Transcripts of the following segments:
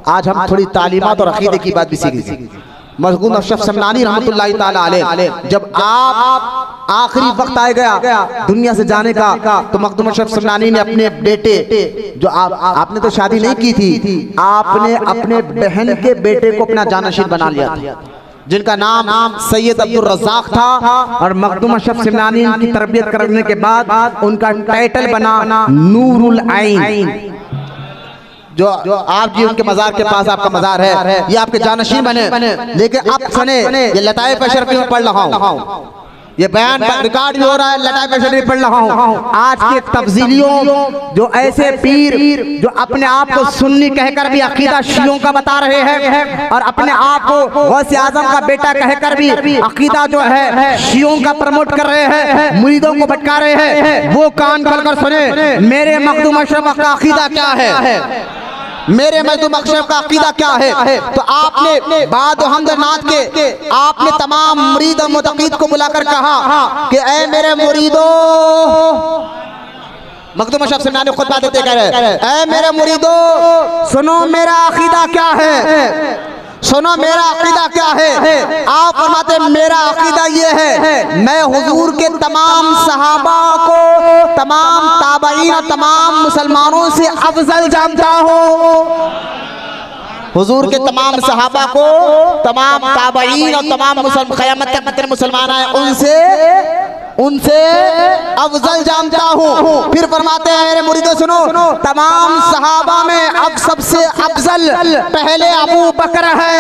आज हम थोड़ी तालीमात और अकीदे की बात भी सीखेंगे। मरहूम अशरफ समनानी रहमतुल्लाहि ताला अलैह, जब आप आखिरी वक्त आ गया दुनिया से जाने का, तो मखदूम अशरफ समनानी ने अपने बेटे, जो आपने तो शादी नहीं की थी, आपने अपने बहन के बेटे को अपना जानशीन बना लिया था, जिनका नाम सैयद अब्दुल रज़ाक था। और मखदूम अशरफ समनानी की तरबियत करने के बाद उनका टाइटल बना नूरुल आइन। जो आप जी उनके मज़ार के पास आपका मज़ार है, ये आपके जानशीन बने। लेकिन अब सुने, ये लताइफ़ अशरफी में पढ़ रहा हूँ, ये बयान रिकॉर्ड भी हो रहा है, लताइफ़ अशरफी पढ़ रहा हूँ। आज के तब्जीलियों, जो ऐसे पीर जो अपने आप को सुन्नी कहकर भी अकीदा शियों का बता रहे हैं, और अपने आप को गौसे आज़म का बेटा कहकर भी अकीदा जो है शियों का प्रमोट कर रहे हैं, मुरीदों को भटका रहे हैं, वो कान खोलकर सुने मेरे मखदूम अशरफ का अकीदा क्या है, मेरे मखदूम अशरफ का अकीदा क्या है। तो आपने बाद हमद नात के आपने तमाम मुरीद और मुतक़ीद को बुलाकर कहा कि ऐ मेरे मुरीदो, मखदूम अशरफ समनानी खुतबा देते कह रहे, ऐ मेरे मुरीदो सुनो मेरा अकीदा क्या है, सुनो मेरा अकीदा क्या है। आप फरमाते मेरा अकीदा ये है, मैं हुजूर के तमाम सहाबा को, तमाम ताबईन और तमाम मुसलमानों से अफजल जानता हूँ। हुजूर के तमाम सहाबा को, तमाम ताबईन और तमाम क़यामत तक जितने मुसलमान आए उनसे अफजल जानता हूँ। फिर फरमाते हैं मेरे मुरीदो सुनो, तमाम सहाबा में अब सबसे अफजल पहले अबू बकर है।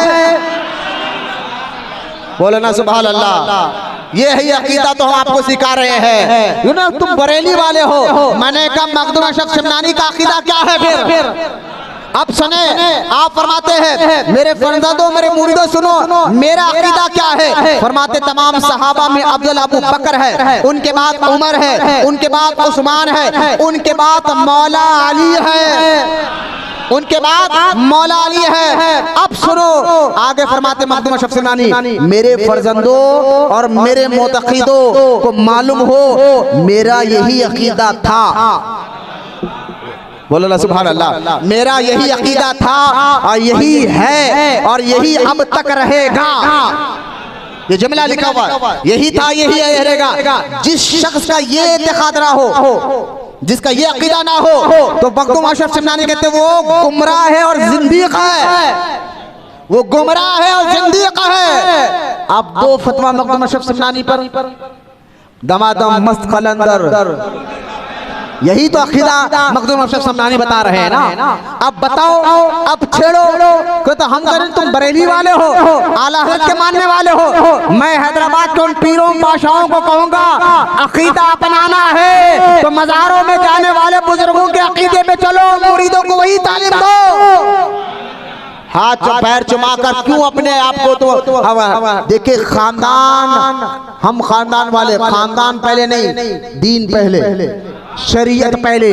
बोलो ना सुभान अल्लाह। ये है अकीदा तो हम आपको सिखा रहे हैं। यू नो तुम बरेली वाले हो, मैंने कहा मखदूम अशरफ समनानी का अकीदा क्या है। फिर अब सुने, आप फरमाते हैं मेरे फरजंदों, मेरे मुरीदों सुनो मेरा अकीदा क्या है। फरमाते तमाम सहाबा में अफजल अबू बकर है, उनके बाद उमर है, उनके बाद उस्मान है, उनके बाद मौला अली है, उनके बाद मौला अली है। अब सुनो आगे फरमाते मखदूम अशरफ समनानी, मेरे फरजंदों और मेरे मुतक़ीदों को मालूम हो मेरा यही अकीदा था। बोलो ना सुभान अल्लाह। मेरा यही अकीदा था और यही है और यही अब तक रहेगा। ये जुमला लिखा हुआ, यही था यही रहेगा। जिस शख्स का ये इत्तेकाद ना हो, जिसका ये अकीदा ना हो, तो मखदूम अशरफ समनानी कहते वो गुमराह है और जिंदीक है, वो गुमराह है और जिंदीक है। अब दो फतवा मखदूम अशरफ समनानी पर, दमादम मस्त कलंदर, यही तो अकीदा मखदूम अशरफ समनानी बता रहे हैं ना। अब बताओ, अब छेड़ो कि तो हम करें तुम बरेली वाले हो, आला हज़रत के मानने वाले हो। मैं हैदराबाद के उन पीरों बादशाहों को कहूँगा अकीदा अपनाना है तो मज़ारों में जाने वाले बुजुर्गों के अकीदे पे चलो, मुरीदों को वही तालीम दो। हाथ पैर चुमा कर क्यों अपने आप को तो देखिए, खानदान, हम खानदान वाले, खानदान पहले नहीं, दीन पहले, शरीयत पहले,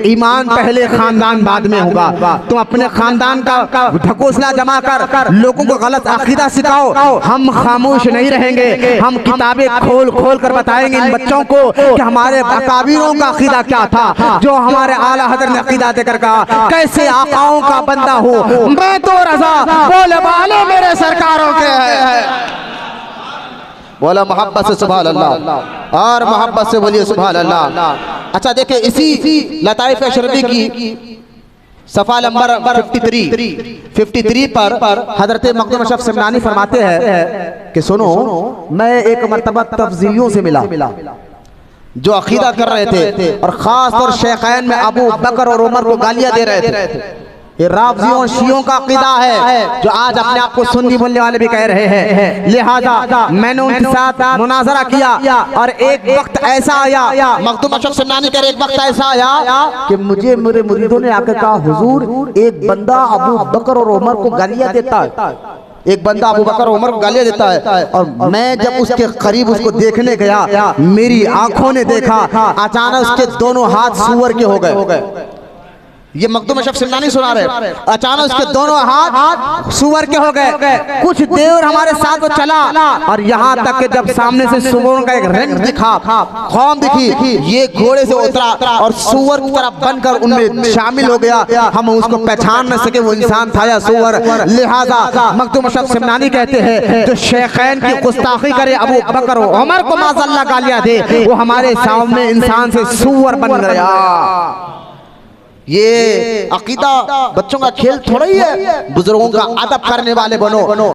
ईमान पहले, खानदान बाद में होगा। तुम अपने खानदान का ढकोसला जमा कर लोगों को गलत अकीदा सिखाओ, हम खामोश नहीं रहेंगे। हम किताबें खोल खोल कर बताएंगे इन बच्चों को कि हमारे अकाबीरों का अकीदा क्या था, जो हमारे आला हज़रत ने अकीदा देकर कहा कैसे आकाओं का बंदा हो मैं तो रज़ा, बोले वाले मेरे सरकारों के हैं। बोला मोहब्बत से सुभान अल्लाह और मोहब्बत से बोलिए सुभान अल्लाह। अच्छा देखिए, इसी लताइफ़ अशरफी की सफ़ा नंबर 53 पर हज़रत मखदूम अशरफ समनानी फरमाते हैं कि सुनो, मैं एक मर्तबा तफ़ज़ीलियों से मिला जो अकीदा कर रहे थे और ख़ास तौर शेखैन में अबू बकर और उमर को गालियाँ दे रहे थे। ये राफ़ज़ियों शियों का अक़ीदा है जो आज अपने आप को सुन्नी बोलने वाले भी कह रहे हैं। लिहाजा मैंने उनके साथ मुनाज़रा किया और एक वक्त ऐसा आया, मखदूम अशरफ समनानी कह रहे एक वक्त ऐसा आया कि मुझे मेरे मुरीदों ने आकर कहा हुजूर एक बंदा अबू बकर और उमर को गालियाँ देता है, एक बंदा अबू बकर उमर को गालियाँ देता है। और मैं जब उसके करीब उसको देखने गया, मेरी आंखों ने देखा अचानक उसके दोनों हाथ सूअर के हो गए। ये मखदूम अशरफ सिमनानी सुना रहे, अचानक उसके दोनों हाथ सुअर के हो गए। कुछ देर हमारे साथ वो चला और यहाँ तक कि जब सामने से सुअर का एक रंग दिखा, कौम दिखी, ये घोड़े से उतरा और सुअर की तरह बनकर उनमें शामिल हो गया। हम उसको पहचान न सके वो इंसान था या सुअर। लिहाजा मखदूम अशरफ सिमनानी कहते हैं जो शेखैन की गुस्ताखी करे, अबू बकर उमर को माज़अल्लाह गालियां दे, वो हमारे सामने इंसान से सुअर बन गया। ये अकीदा बच्चों का खेल थोड़ा ही है, बुजुर्गों का अदब करने वाले बनो।